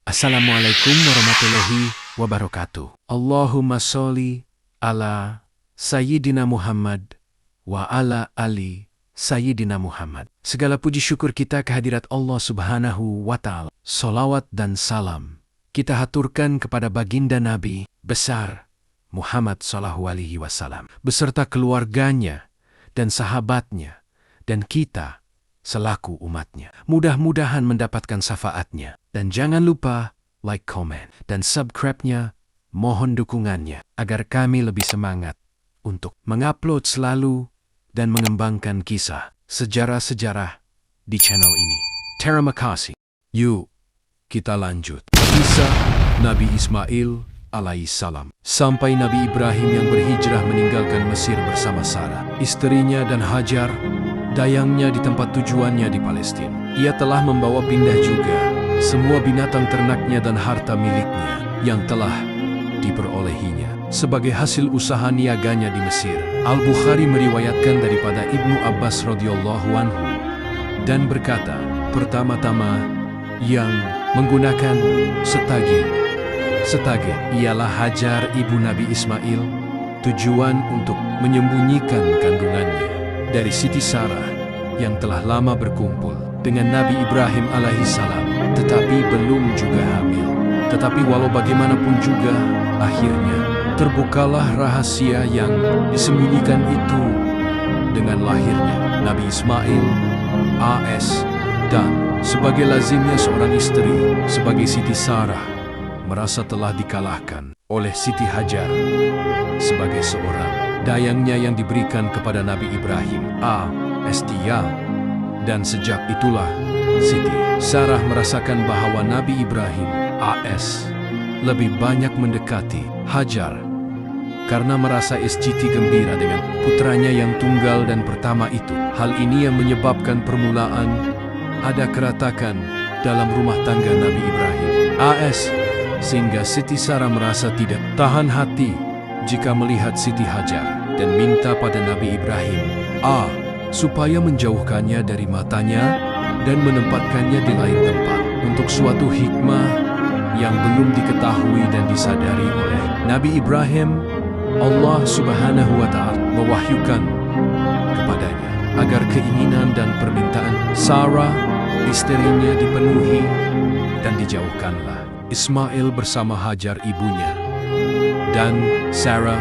Assalamualaikum warahmatullahi wabarakatuh. Allahumma sholli ala Sayyidina Muhammad wa ala ali Sayyidina Muhammad. Segala puji syukur kita kehadirat Allah Subhanahu wa Ta'ala. Salawat dan salam kita haturkan kepada baginda Nabi besar Muhammad sallallahu alaihi wasallam beserta keluarganya dan sahabatnya dan kita selaku umatnya. Mudah-mudahan mendapatkan syafaatnya. Dan jangan lupa like, comment, dan subscribe-nya. Mohon dukungannya agar kami lebih semangat untuk mengupload selalu dan mengembangkan kisah sejarah-sejarah di channel ini. Terima kasih. Yuk, kita lanjut. Kisah Nabi Ismail alaihissalam. Sampai Nabi Ibrahim yang berhijrah meninggalkan Mesir bersama Sarah, istrinya, dan Hajar, dayangnya di tempat tujuannya di Palestina. Ia telah membawa pindah juga semua binatang ternaknya dan harta miliknya yang telah diperolehinya sebagai hasil usaha niaganya di Mesir. Al-Bukhari meriwayatkan daripada Ibnu Abbas radhiyallahu anhu dan berkata, pertama-tama yang menggunakan setage ialah Hajar ibu Nabi Ismail, tujuan untuk menyembunyikan kandungannya dari Siti Sarah yang telah lama berkumpul dengan Nabi Ibrahim alaihissalam, tetapi belum juga hamil. Tetapi walau bagaimanapun juga, akhirnya terbukalah rahasia yang disembunyikan itu dengan lahirnya Nabi Ismail AS. Dan sebagai lazimnya seorang istri sebagai Siti Sarah merasa telah dikalahkan oleh Siti Hajar sebagai seorang dayangnya yang diberikan kepada Nabi Ibrahim AS. Dan sejak itulah Siti Sarah merasakan bahwa Nabi Ibrahim AS lebih banyak mendekati Hajar karena merasa SGT gembira dengan putranya yang tunggal dan pertama itu. Hal ini yang menyebabkan permulaan ada keretakan dalam rumah tangga Nabi Ibrahim AS, sehingga Siti Sarah merasa tidak tahan hati jika melihat Siti Hajar dan minta pada Nabi Ibrahim supaya menjauhkannya dari matanya dan menempatkannya di lain tempat untuk suatu hikmah yang belum diketahui dan disadari oleh Nabi Ibrahim. Allah Subhanahu wa Ta'ala mewahyukan kepadanya agar keinginan dan permintaan Sarah istrinya dipenuhi dan dijauhkanlah Ismail bersama Hajar ibunya dan Sarah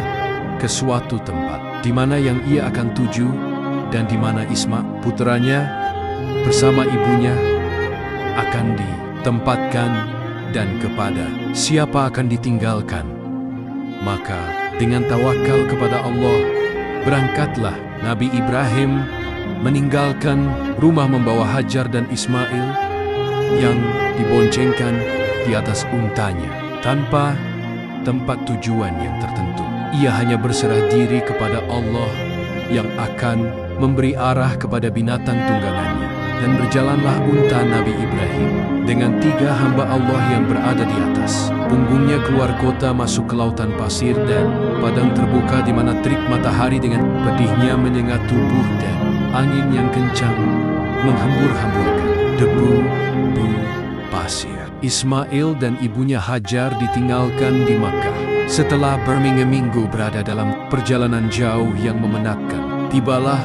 ke suatu tempat di mana yang ia akan tuju dan di mana Isma putranya bersama ibunya akan ditempatkan dan kepada siapa akan ditinggalkan. Maka dengan tawakal kepada Allah berangkatlah Nabi Ibrahim meninggalkan rumah membawa Hajar dan Ismail yang diboncengkan di atas untanya tanpa tempat tujuan yang tertentu. Ia hanya berserah diri kepada Allah yang akan memberi arah kepada binatang tunggangannya. Dan berjalanlah unta Nabi Ibrahim dengan 3 hamba Allah yang berada di atas punggungnya keluar kota masuk ke lautan pasir dan padang terbuka di mana terik matahari dengan pedihnya menyengat tubuh dan angin yang kencang menghambur-hamburkan debu pasir. Ismail dan ibunya Hajar ditinggalkan di Makkah. Setelah berminggu-minggu berada dalam perjalanan jauh yang memenatkan, tibalah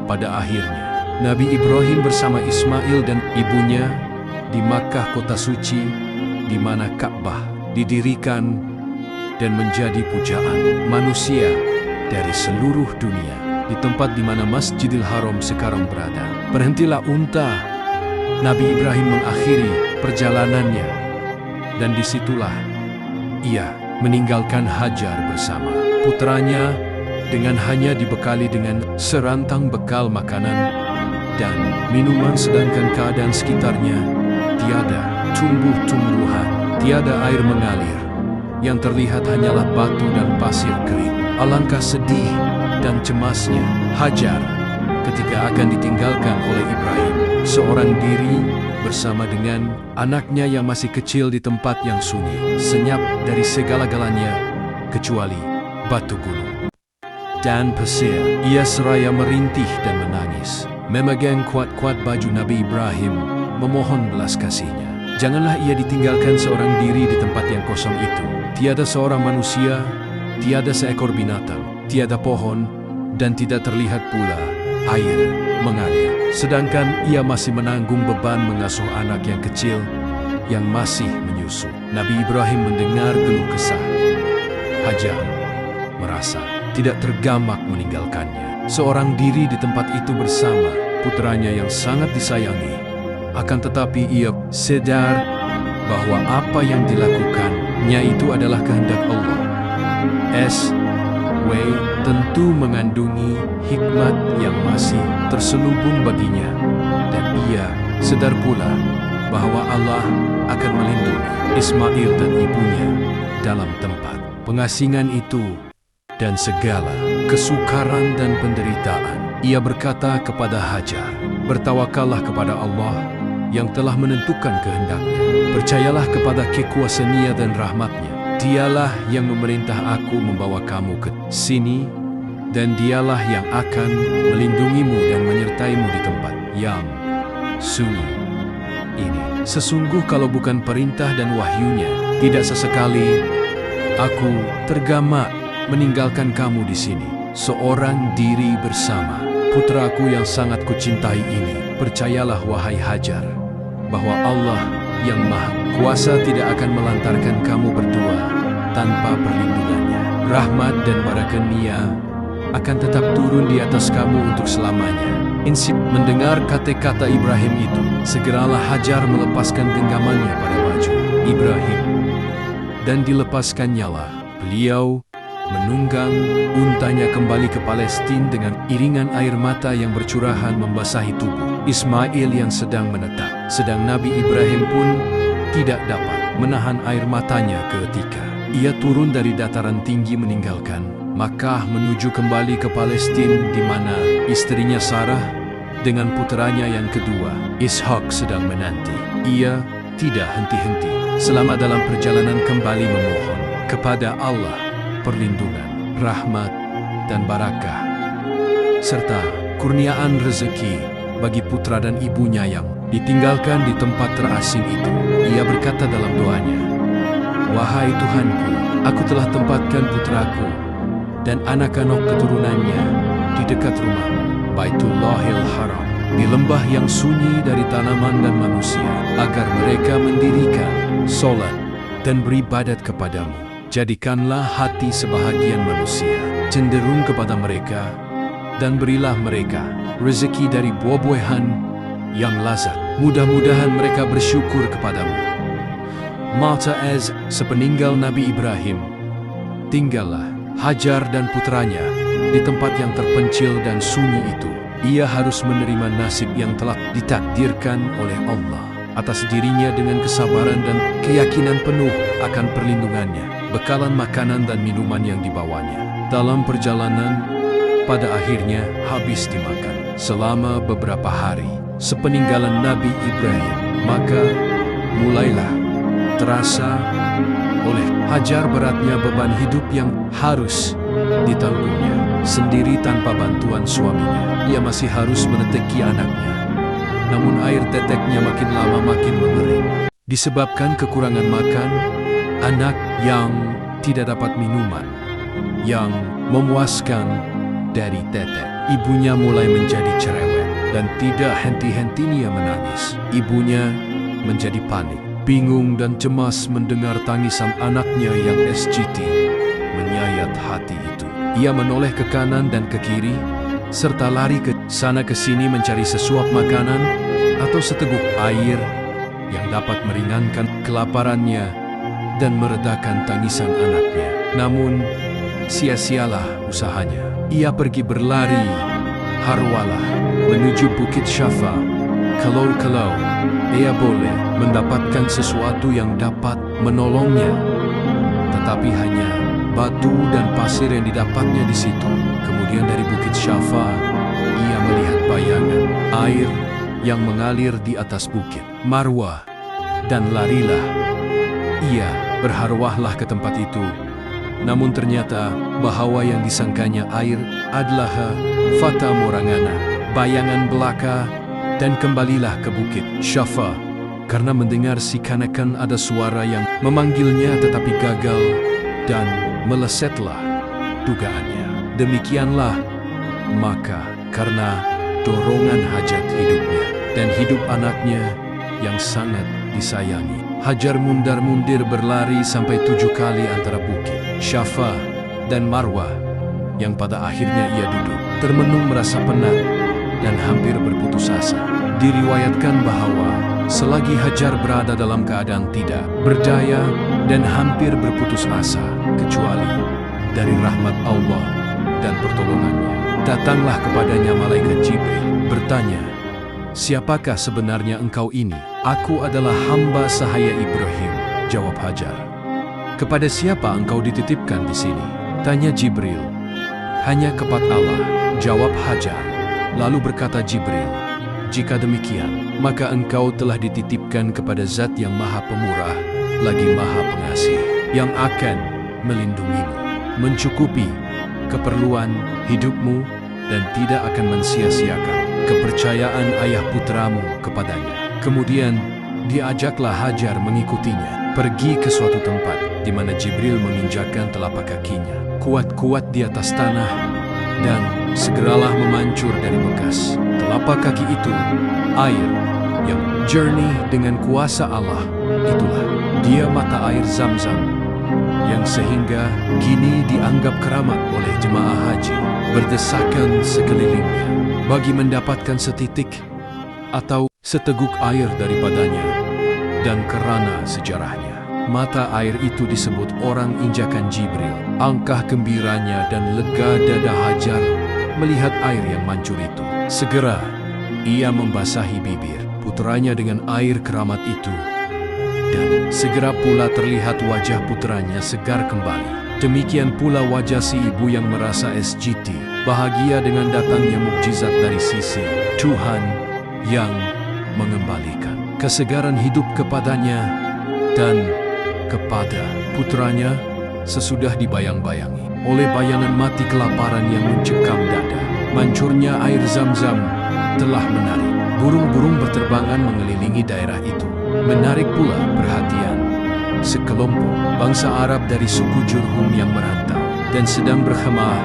pada akhirnya Nabi Ibrahim bersama Ismail dan ibunya di Makkah, kota suci di mana Ka'bah didirikan dan menjadi pujaan manusia dari seluruh dunia. Di tempat di mana Masjidil Haram sekarang berada, berhentilah unta Nabi Ibrahim mengakhiri perjalanannya, dan disitulah ia meninggalkan Hajar bersama putranya dengan hanya dibekali dengan serantang bekal makanan dan minuman, sedangkan keadaan sekitarnya tiada tumbuh-tumbuhan, tiada air mengalir, yang terlihat hanyalah batu dan pasir kering. Alangkah sedih dan cemasnya Hajar ketika akan ditinggalkan oleh Ibrahim seorang diri bersama dengan anaknya yang masih kecil di tempat yang sunyi, senyap dari segala-galanya kecuali batu gunung dan pasir. Ia seraya merintih dan menangis, memegang kuat-kuat baju Nabi Ibrahim, memohon belas kasihnya. Janganlah ia ditinggalkan seorang diri di tempat yang kosong itu. Tiada seorang manusia, tiada seekor binatang, tiada pohon, dan tidak terlihat pula air mengalir. Sedangkan ia masih menanggung beban mengasuh anak yang kecil yang masih menyusu. Nabi Ibrahim mendengar keluh kesah Hajar, merasa tidak tergamak meninggalkannya. Seorang diri di tempat itu bersama putranya yang sangat disayangi. Akan tetapi ia sadar bahwa apa yang dilakukannya itu adalah kehendak Allah. Tentu mengandungi hikmat yang masih terselubung baginya. Dan ia sadar pula bahwa Allah akan melindungi Ismail dan ibunya dalam tempat pengasingan itu dan segala kesukaran dan penderitaan. Ia berkata kepada Hajar, "Bertawakallah kepada Allah yang telah menentukan kehendaknya. Percayalah kepada kekuasaannya dan rahmatnya. Dialah yang memerintah aku membawa kamu ke sini, dan dialah yang akan melindungimu dan menyertaimu di tempat yang sunyi ini. Sesungguh kalau bukan perintah dan wahyunya, tidak sesekali aku tergamak meninggalkan kamu di sini, seorang diri bersama putraku yang sangat kucintai ini. Percayalah wahai Hajar, bahwa Allah yang Maha Kuasa tidak akan melantarkan kamu berdua tanpa perlindungannya. Rahmat dan barakahnya akan tetap turun di atas kamu untuk selamanya." Mendengar kata-kata Ibrahim itu, segeralah Hajar melepaskan genggamannya pada baju Ibrahim, dan dilepaskannyalah. Beliau menunggang untanya kembali ke Palestina dengan iringan air mata yang bercurahan membasahi tubuh Ismail yang sedang menetap. Sedang Nabi Ibrahim pun tidak dapat menahan air matanya ketika ia turun dari dataran tinggi meninggalkan Makkah menuju kembali ke Palestina, di mana istrinya Sarah dengan puteranya yang kedua Ishak sedang menanti. Ia tidak henti-henti selama dalam perjalanan kembali memohon kepada Allah perlindungan, rahmat, dan barakah, serta kurniaan rezeki bagi putra dan ibunya yang ditinggalkan di tempat terasing itu. Ia berkata dalam doanya, "Wahai Tuhanku, aku telah tempatkan putraku dan anak-anak keturunannya di dekat rumahmu, Baitullahil Haram, di lembah yang sunyi dari tanaman dan manusia, agar mereka mendirikan solat dan beribadat kepadamu. Jadikanlah hati sebahagian manusia cenderung kepada mereka, dan berilah mereka rezeki dari buah-buahan yang lazat. Mudah-mudahan mereka bersyukur kepadamu." Sepeninggal Nabi Ibrahim, tinggallah Hajar dan putranya di tempat yang terpencil dan sunyi itu. Ia harus menerima nasib yang telah ditakdirkan oleh Allah atas dirinya dengan kesabaran dan keyakinan penuh akan perlindungannya, bekalan makanan dan minuman yang dibawanya. Dalam perjalanan, pada akhirnya habis dimakan. Selama beberapa hari sepeninggalan Nabi Ibrahim, maka mulailah terasa oleh Hajar beratnya beban hidup yang harus ditanggungnya sendiri tanpa bantuan suaminya. Ia masih harus meneteki anaknya, namun air teteknya makin lama makin mengering. Disebabkan kekurangan makan, anak yang tidak dapat minuman yang memuaskan dari tetek ibunya mulai menjadi cerewet dan tidak henti-hentinya menangis. Ibunya menjadi panik, bingung dan cemas mendengar tangisan anaknya yang SGT menyayat hati itu. Ia menoleh ke kanan dan ke kiri, serta lari ke sana ke sini mencari sesuap makanan atau seteguk air yang dapat meringankan kelaparannya dan meredakan tangisan anaknya. Namun, sia-sialah usahanya. Ia pergi berlari harwalah menuju Bukit Syafa. Kalau ia boleh mendapatkan sesuatu yang dapat menolongnya, tetapi hanya batu dan pasir yang didapatnya di situ. Kemudian dari Bukit Syafa, ia melihat bayangan air yang mengalir di atas bukit Marwah, dan larilah. Ia berharwahlah ke tempat itu, namun ternyata bahwa yang disangkanya air adalah fata morgana, bayangan belaka, dan kembalilah ke Bukit Syafa karena mendengar seakan-akan ada suara yang memanggilnya tetapi gagal dan melesetlah dugaannya. Demikianlah maka karena dorongan hajat hidupnya dan hidup anaknya yang sangat disayangi, Hajar mundar-mundir berlari sampai 7 kali antara bukit Syafa dan Marwah yang pada akhirnya ia duduk termenung merasa penat dan hampir berputus asa. Diriwayatkan bahwa selagi Hajar berada dalam keadaan tidak berdaya dan hampir berputus asa kecuali dari rahmat Allah dan pertolongannya, datanglah kepadanya malaikat Jibril bertanya, "Siapakah sebenarnya engkau ini?" "Aku adalah hamba sahaya Ibrahim," jawab Hajar. "Kepada siapa engkau dititipkan di sini?" tanya Jibril. "Hanya kepada Allah," jawab Hajar. Lalu berkata Jibril, "Jika demikian, maka engkau telah dititipkan kepada Zat yang Maha Pemurah, lagi Maha Pengasih, yang akan melindungimu, mencukupi keperluan hidupmu, dan tidak akan mensia-siakan kepercayaan ayah putramu kepadanya." Kemudian diajaklah Hajar mengikutinya pergi ke suatu tempat di mana Jibril menginjakkan telapak kakinya kuat-kuat di atas tanah, dan segeralah memancur dari bekas telapak kaki itu air yang jernih dengan kuasa Allah. Itulah dia mata air Zam-Zam yang sehingga kini dianggap keramat oleh jemaah haji berdesakan sekelilingnya bagi mendapatkan setitik atau seteguk air daripadanya. Dan karena sejarahnya, mata air itu disebut orang injakan Jibril. Angkah gembiranya dan lega dada Hajar melihat air yang mancur itu. Segera ia membasahi bibir putranya dengan air keramat itu, dan segera pula terlihat wajah putranya segar kembali. Demikian pula wajah si ibu yang merasa SGT bahagia dengan datangnya mukjizat dari sisi Tuhan yang mengembalikan kesegaran hidup kepadanya dan kepada putranya sesudah dibayang-bayangi oleh bayangan mati kelaparan yang mencekam dada. Mancurnya air Zam-Zam telah menarik burung-burung berterbangan mengelilingi daerah itu. Menarik pula perhatian sekelompok bangsa Arab dari suku Jurhum yang merantau dan sedang berkhemah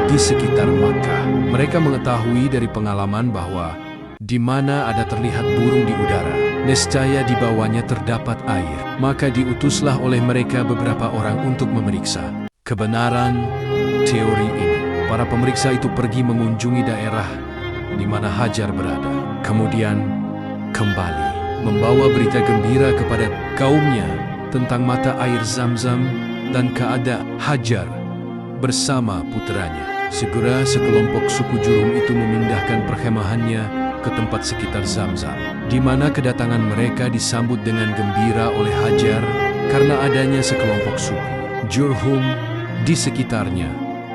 di sekitar Makkah. Mereka mengetahui dari pengalaman bahwa di mana ada terlihat burung di udara, nescaya di bawahnya terdapat air. Maka diutuslah oleh mereka beberapa orang untuk memeriksa kebenaran teori ini. Para pemeriksa itu pergi mengunjungi daerah di mana Hajar berada. Kemudian kembali membawa berita gembira kepada kaumnya tentang mata air Zam-Zam dan keadaan Hajar bersama putranya. Segera sekelompok suku Jurhum itu memindahkan perkhemahannya ke tempat sekitar Zam-Zam, di mana kedatangan mereka disambut dengan gembira oleh Hajar karena adanya sekelompok suku Jurhum di sekitarnya,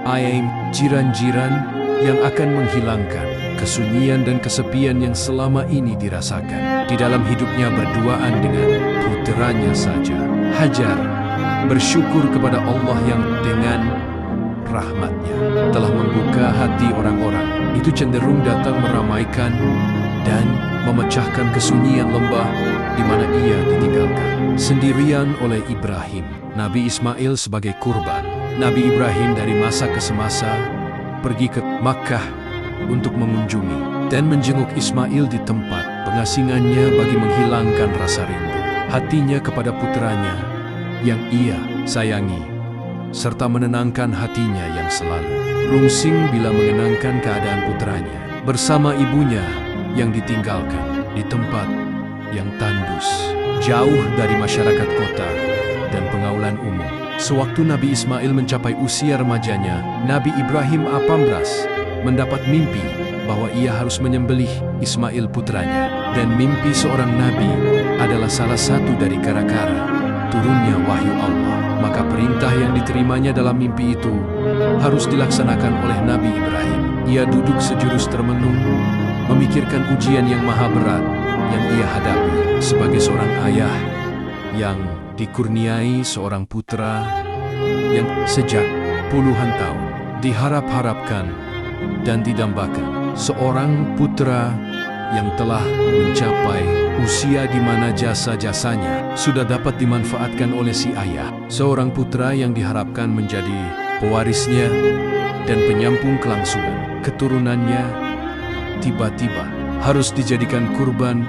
Aim, jiran-jiran yang akan menghilangkan kesunyian dan kesepian yang selama ini dirasakan di dalam hidupnya berduaan dengan puteranya saja. Hajar bersyukur kepada Allah yang dengan rahmatnya telah membuka hati orang-orang itu cenderung datang meramaikan dan memecahkan kesunyian lembah di mana ia ditinggalkan sendirian oleh Ibrahim. Nabi Ismail sebagai kurban. Nabi Ibrahim dari masa ke semasa pergi ke Makkah untuk mengunjungi dan menjenguk Ismail di tempat pengasingannya bagi menghilangkan rasa rindu hatinya kepada putranya yang ia sayangi, serta menenangkan hatinya yang selalu rungsing bila mengenangkan keadaan putranya bersama ibunya yang ditinggalkan di tempat yang tandus, jauh dari masyarakat kota dan pengaulan umum. Sewaktu Nabi Ismail mencapai usia remajanya, Nabi Ibrahim Apamras mendapat mimpi bahwa ia harus menyembelih Ismail putranya. Dan mimpi seorang nabi adalah salah satu dari gara-gara turunnya wahyu Allah. Maka perintah yang diterimanya dalam mimpi itu harus dilaksanakan oleh Nabi Ibrahim. Ia duduk sejurus termenung, memikirkan ujian yang maha berat yang ia hadapi sebagai seorang ayah yang dikurniai seorang putra yang sejak puluhan tahun diharap-harapkan dan didambakan. Seorang putra yang telah mencapai usia di mana jasa-jasanya sudah dapat dimanfaatkan oleh si ayah. Seorang putra yang diharapkan menjadi pewarisnya dan penyambung kelangsungan keturunannya tiba-tiba harus dijadikan kurban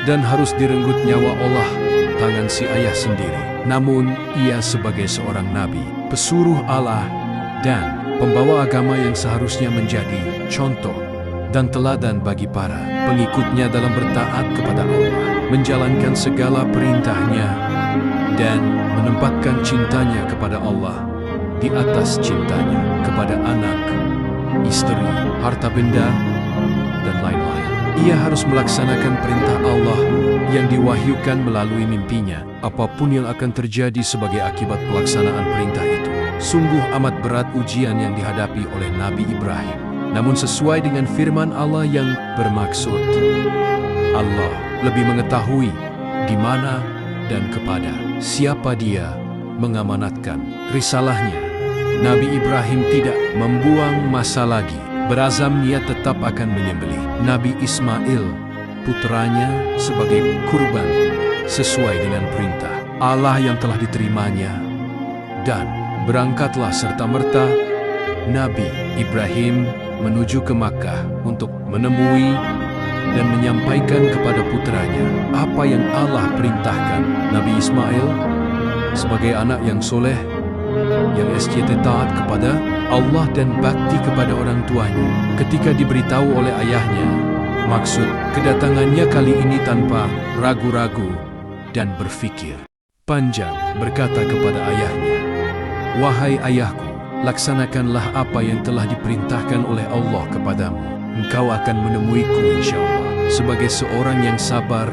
dan harus direnggut nyawa oleh tangan si ayah sendiri. Namun ia sebagai seorang nabi, pesuruh Allah dan pembawa agama yang seharusnya menjadi contoh dan teladan bagi para pengikutnya dalam bertaat kepada Allah, menjalankan segala perintahnya dan menempatkan cintanya kepada Allah di atas cintanya kepada anak, istri, harta benda, dan lain-lain. Ia harus melaksanakan perintah Allah yang diwahyukan melalui mimpinya, apapun yang akan terjadi sebagai akibat pelaksanaan perintah itu. Sungguh amat berat ujian yang dihadapi oleh Nabi Ibrahim. Namun sesuai dengan firman Allah yang bermaksud, Allah lebih mengetahui di mana dan kepada siapa Dia mengamanatkan risalahnya. Nabi Ibrahim tidak membuang masa lagi, berazam niat tetap akan menyembelih Nabi Ismail, putranya, sebagai kurban sesuai dengan perintah Allah yang telah diterimanya. Dan berangkatlah serta-merta Nabi Ibrahim menuju ke Makkah untuk menemui dan menyampaikan kepada putranya apa yang Allah perintahkan. Nabi Ismail sebagai anak yang soleh, yang SCT taat kepada Allah dan bakti kepada orang tuanya. Ketika diberitahu oleh ayahnya maksud kedatangannya kali ini, tanpa ragu-ragu dan berfikir panjang berkata kepada ayahnya, "Wahai ayahku, laksanakanlah apa yang telah diperintahkan oleh Allah kepadamu. Engkau akan menemuiku insyaAllah sebagai seorang yang sabar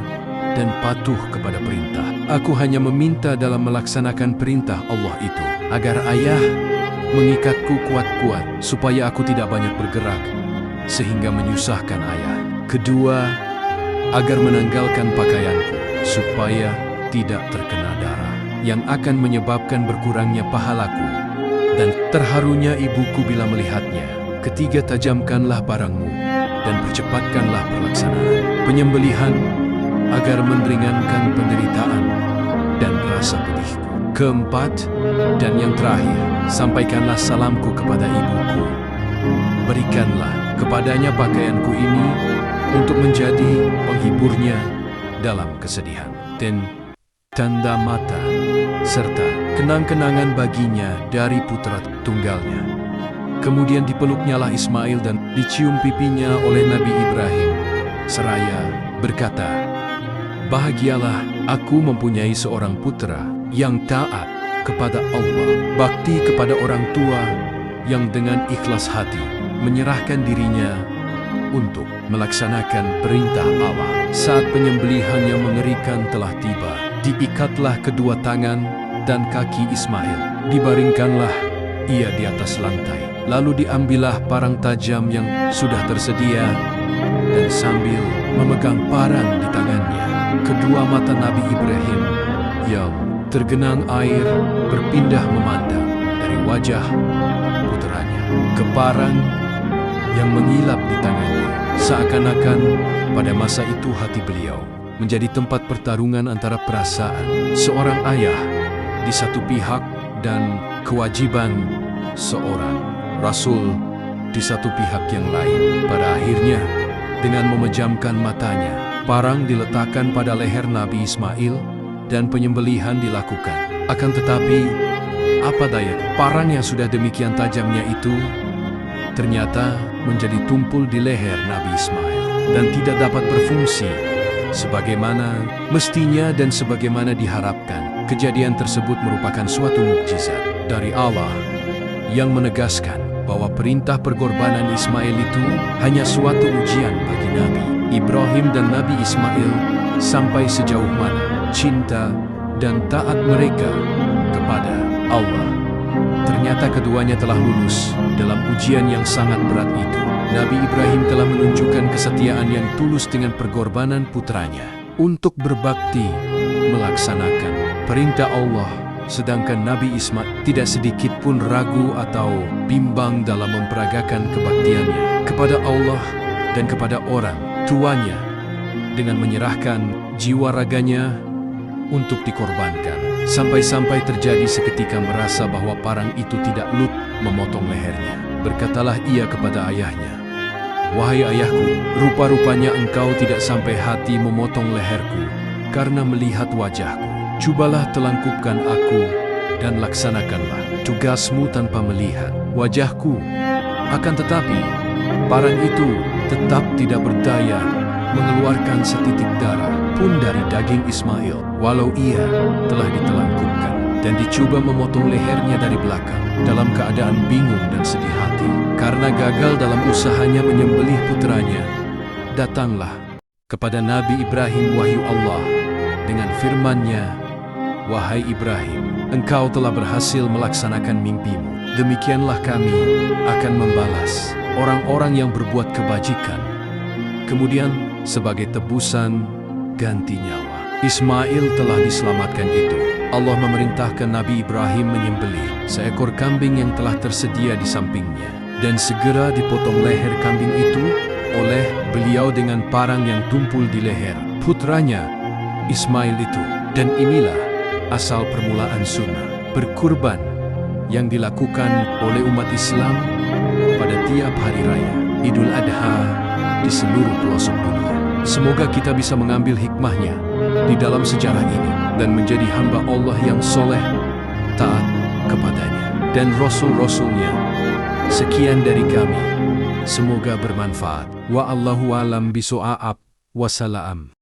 dan patuh kepada perintah. Aku hanya meminta dalam melaksanakan perintah Allah itu, agar ayah mengikatku kuat-kuat supaya aku tidak banyak bergerak sehingga menyusahkan ayah. Kedua, agar menanggalkan pakaianku supaya tidak terkena darah yang akan menyebabkan berkurangnya pahalaku dan terharunya ibuku bila melihatnya. Ketiga, tajamkanlah parangmu dan percepatkanlah pelaksanaan penyembelihan agar meringankan penderitaan dan rasa pedihku. Keempat, dan yang terakhir, sampaikanlah salamku kepada ibuku. Berikanlah kepadanya pakaianku ini untuk menjadi penghiburnya dalam kesedihan dan tanda mata, serta kenang-kenangan baginya dari putra tunggalnya." Kemudian dipeluknyalah Ismail dan dicium pipinya oleh Nabi Ibrahim, seraya berkata, "Bahagialah aku mempunyai seorang putra yang taat kepada Allah, bakti kepada orang tua, yang dengan ikhlas hati menyerahkan dirinya untuk melaksanakan perintah Allah." Saat penyembelihan yang mengerikan telah tiba, diikatlah kedua tangan dan kaki Ismail, dibaringkanlah ia di atas lantai. Lalu diambillah parang tajam yang sudah tersedia, dan sambil memegang parang di tangannya, kedua mata Nabi Ibrahim yang tergenang air berpindah memandang dari wajah puteranya ke parang yang mengilap di tangannya. Seakan-akan pada masa itu hati beliau menjadi tempat pertarungan antara perasaan seorang ayah di satu pihak dan kewajiban seorang Rasul di satu pihak yang lain. Pada akhirnya, dengan memejamkan matanya, parang diletakkan pada leher Nabi Ismail dan penyembelihan dilakukan. Akan tetapi, apa daya, parang yang sudah demikian tajamnya itu ternyata menjadi tumpul di leher Nabi Ismail dan tidak dapat berfungsi sebagaimana mestinya dan sebagaimana diharapkan. Kejadian tersebut merupakan suatu mukjizat dari Allah yang menegaskan bahwa perintah pengorbanan Ismail itu hanya suatu ujian bagi Nabi Ibrahim dan Nabi Ismail, sampai sejauh mana cinta dan taat mereka kepada Allah. Ternyata keduanya telah lulus dalam ujian yang sangat berat itu. Nabi Ibrahim telah menunjukkan kesetiaan yang tulus dengan pengorbanan putranya untuk berbakti melaksanakan perintah Allah. Sedangkan Nabi Ismail tidak sedikit pun ragu atau bimbang dalam memperagakan kebaktiannya kepada Allah dan kepada orang tuanya dengan menyerahkan jiwa raganya untuk dikorbankan. Sampai-sampai terjadi seketika merasa bahwa parang itu tidak lut memotong lehernya. Berkatalah ia kepada ayahnya, "Wahai ayahku, rupa-rupanya engkau tidak sampai hati memotong leherku karena melihat wajahku. Cobalah telangkupkan aku dan laksanakanlah tugasmu tanpa melihat wajahku." Akan tetapi, parang itu tetap tidak berdaya mengeluarkan setitik darah pun dari daging Ismail, walau ia telah ditelangkupkan, dan dicoba memotong lehernya dari belakang. Dalam keadaan bingung dan sedih hati karena gagal dalam usahanya menyembelih putranya, datanglah kepada Nabi Ibrahim wahyu Allah dengan firman-Nya, "Wahai Ibrahim, engkau telah berhasil melaksanakan mimpimu. Demikianlah kami akan membalas orang-orang yang berbuat kebajikan. Kemudian sebagai tebusan ganti nyawa." Ismail telah diselamatkan itu. Allah memerintahkan Nabi Ibrahim menyembelih seekor kambing yang telah tersedia di sampingnya, dan segera dipotong leher kambing itu oleh beliau dengan parang yang tumpul di leher putranya Ismail itu. Dan inilah asal permulaan sunnah berkurban yang dilakukan oleh umat Islam pada tiap hari raya Idul Adha di seluruh pelosok dunia. Semoga kita bisa mengambil hikmahnya di dalam sejarah ini dan menjadi hamba Allah yang soleh, taat kepadanya dan Rasul-Rasulnya. Sekian dari kami. Semoga bermanfaat. Wa Allahu alam bishawab. Wassalam.